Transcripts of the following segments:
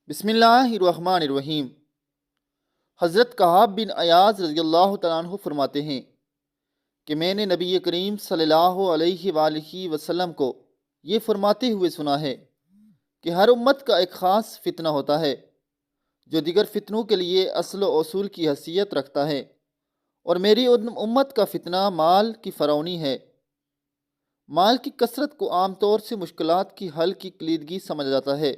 بسم اللہ الرحمن الرحیم۔ حضرت کعب بن عیاض رضی اللہ تعالیٰ عنہ فرماتے ہیں کہ میں نے نبی کریم صلی اللہ علیہ وآلہ وسلم کو یہ فرماتے ہوئے سنا ہے کہ ہر امت کا ایک خاص فتنہ ہوتا ہے جو دیگر فتنوں کے لیے اصل و اصول کی حیثیت رکھتا ہے، اور میری امت کا فتنہ مال کی فراوانی ہے۔ مال کی کثرت کو عام طور سے مشکلات کی حل کی کلیدگی سمجھا جاتا ہے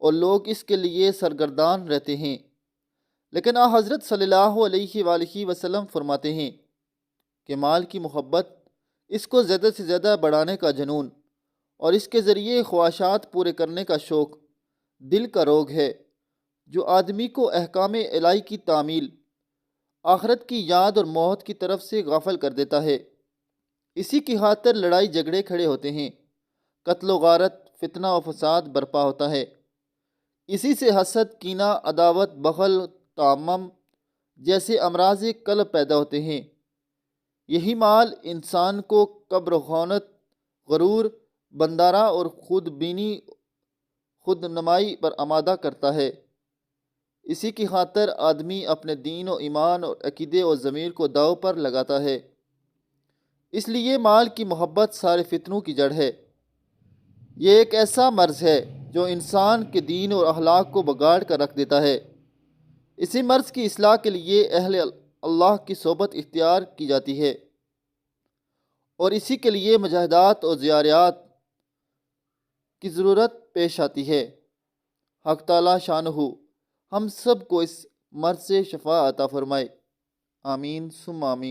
اور لوگ اس کے لیے سرگردان رہتے ہیں، لیکن حضرت صلی اللہ علیہ وآلہ وسلم فرماتے ہیں کہ مال کی محبت، اس کو زیادہ سے زیادہ بڑھانے کا جنون اور اس کے ذریعے خواہشات پورے کرنے کا شوق دل کا روگ ہے جو آدمی کو احکام الہی کی تعمیل، آخرت کی یاد اور موت کی طرف سے غافل کر دیتا ہے۔ اسی کی خاطر لڑائی جھگڑے کھڑے ہوتے ہیں، قتل و غارت، فتنہ و فساد برپا ہوتا ہے۔ اسی سے حسد، کینہ، عداوت، بخل، تعمم جیسے امراض قلب پیدا ہوتے ہیں۔ یہی مال انسان کو کبر و خونت، غرور، بندارہ اور خود بینی، خود نمائی پر آمادہ کرتا ہے۔ اسی کی خاطر آدمی اپنے دین و ایمان اور عقیدے و ضمیر کو داؤ پر لگاتا ہے۔ اس لیے مال کی محبت سارے فتنوں کی جڑ ہے۔ یہ ایک ایسا مرض ہے جو انسان کے دین اور اخلاق کو بگاڑ کر رکھ دیتا ہے۔ اسی مرض کی اصلاح کے لیے اہل اللہ کی صحبت اختیار کی جاتی ہے، اور اسی کے لیے مجاہدات اور زیارات کی ضرورت پیش آتی ہے۔ حق تعالی شانہ ہم سب کو اس مرض سے شفا عطا فرمائے، آمین ثم آمین۔